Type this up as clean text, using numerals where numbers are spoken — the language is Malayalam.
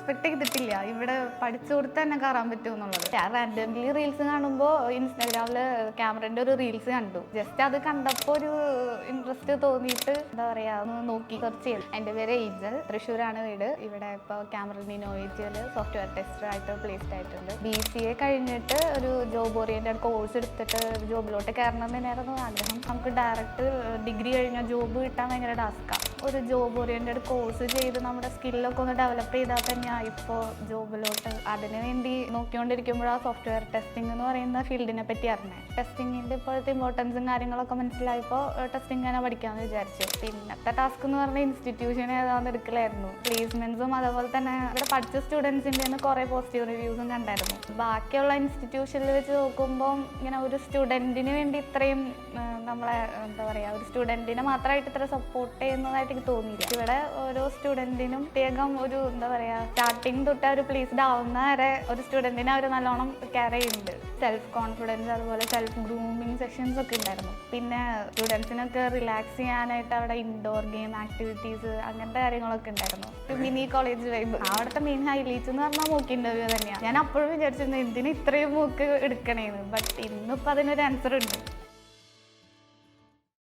എക്സ്പെക്ട് ചെയ്തിട്ടില്ല ഇവിടെ പഠിച്ചു കൊടുത്ത് തന്നെ കയറാൻ പറ്റുമെന്നുള്ളത്. ഞാൻ റാൻഡംലി റീൽസ് കാണുമ്പോൾ ഇൻസ്റ്റാഗ്രാമിൽ ക്യാമറൻ്റെ ഒരു റീൽസ് കണ്ടു. ജസ്റ്റ് അത് കണ്ടപ്പോൾ ഒരു ഇൻട്രസ്റ്റ് തോന്നിയിട്ട് എന്താ പറയുക ഒന്ന് നോക്കി സെർച്ച് ചെയ്തു. എൻ്റെ പേര് ഏഞ്ചൽ, തൃശ്ശൂരാണ് വീട്. ഇവിടെ ഇപ്പോൾ ക്യാമറൻ ഇന്നോവേറ്റീവിൽ സോഫ്റ്റ്വെയർ ടെസ്റ്റർ ആയിട്ട് പ്ലേസ്ഡ് ആയിട്ടുണ്ട്. BCA കഴിഞ്ഞിട്ട് ഒരു ജോബ് ഓറിയൻറ്റഡ് കോഴ്സ് എടുത്തിട്ട് ജോബിലോട്ട് കയറണം തന്നെയായിരുന്നു ആഗ്രഹം. നമുക്ക് ഡയറക്റ്റ് ഡിഗ്രി കഴിഞ്ഞാൽ ജോബ് കിട്ടാൻ ഭയങ്കര ടാസ്ക്കാണ്. ഒരു ജോബ് ഓറിയൻറ്റഡ് കോഴ്സ് ചെയ്ത് നമ്മുടെ സ്കില്ലൊക്കെ ഒന്ന് ഡെവലപ്പ് ചെയ്താൽ തന്നെയാണ് ഇപ്പോൾ ജോബിലോട്ട്. അതിന് വേണ്ടി നോക്കിക്കൊണ്ടിരിക്കുമ്പോഴാണ് സോഫ്റ്റ്വെയർ ടെസ്റ്റിംഗ് എന്ന് പറയുന്ന ഫീൽഡിനെ പറ്റി അറിഞ്ഞത്. ടെസ്റ്റിങ്ങിൻ്റെ ഇപ്പോഴത്തെ ഇമ്പോർട്ടൻസും കാര്യങ്ങളൊക്കെ മനസ്സിലായപ്പോൾ ടെസ്റ്റിംഗ് തന്നെ പഠിക്കാമെന്ന് വിചാരിച്ചു. പിന്നത്തെ ടാസ്ക് എന്ന് പറഞ്ഞാൽ ഇൻസ്റ്റിറ്റ്യൂഷൻ ഏതാണെന്ന് എടുക്കലായിരുന്നു. പ്ലേസ്മെൻറ്റ്സും അതുപോലെ തന്നെ ഇവിടെ പഠിച്ച സ്റ്റുഡൻസിൻ്റെ നിന്ന് കുറേ പോസിറ്റീവ് റിവ്യൂസും കണ്ടായിരുന്നു. ബാക്കിയുള്ള ഇൻസ്റ്റിറ്റ്യൂഷനിൽ വെച്ച് നോക്കുമ്പോൾ ഇങ്ങനെ ഒരു സ്റ്റുഡൻറ്റിന് വേണ്ടി ഇത്രയും നമ്മളെ എന്താ പറയുക, ഒരു സ്റ്റുഡൻറ്റിനെ മാത്രമായിട്ട് ഇത്ര സപ്പോർട്ട് ചെയ്യുന്നതായിട്ട് എനിക്ക് തോന്നിയില്ല. ഇവിടെ ഓരോ സ്റ്റുഡൻറ്റിനും പ്രത്യേകം ഒരു എന്താ പറയുക, സ്റ്റാർട്ടിങ് തൊട്ട് ഒരു പ്ലേസ്ഡ് ആവുന്ന വരെ ഒരു സ്റ്റുഡൻറ്റിനെ അവർ നല്ലോണം കെയർ ചെയ്യുന്നുണ്ട്. സെൽഫ് കോൺഫിഡൻസ് അതുപോലെ സെൽഫ് ഗ്രൂമിങ് സെക്ഷൻസ് ഒക്കെ ഉണ്ടായിരുന്നു. പിന്നെ സ്റ്റുഡൻസിനൊക്കെ റിലാക്സ് ചെയ്യാനായിട്ട് അവിടെ ഇൻഡോർ ഗെയിം ആക്ടിവിറ്റീസ് അങ്ങനത്തെ കാര്യങ്ങളൊക്കെ ഉണ്ടായിരുന്നു. ഒരു മിനി കോളേജ് വൈബ്. അവിടുത്തെ മെയിൻ ഹൈലൈറ്റ്സ് എന്ന് പറഞ്ഞാൽ മൂക്ക് ഇൻ്റർവ്യൂ തന്നെയാണ്. ഞാൻ അപ്പോഴും വിചാരിച്ചിരുന്നു എന്തിനും ഇത്രയും മൂക്ക് എടുക്കണേന്ന്. ബട്ട് ഇന്നിപ്പോൾ അതിനൊരു ആൻസർ ഉണ്ട്.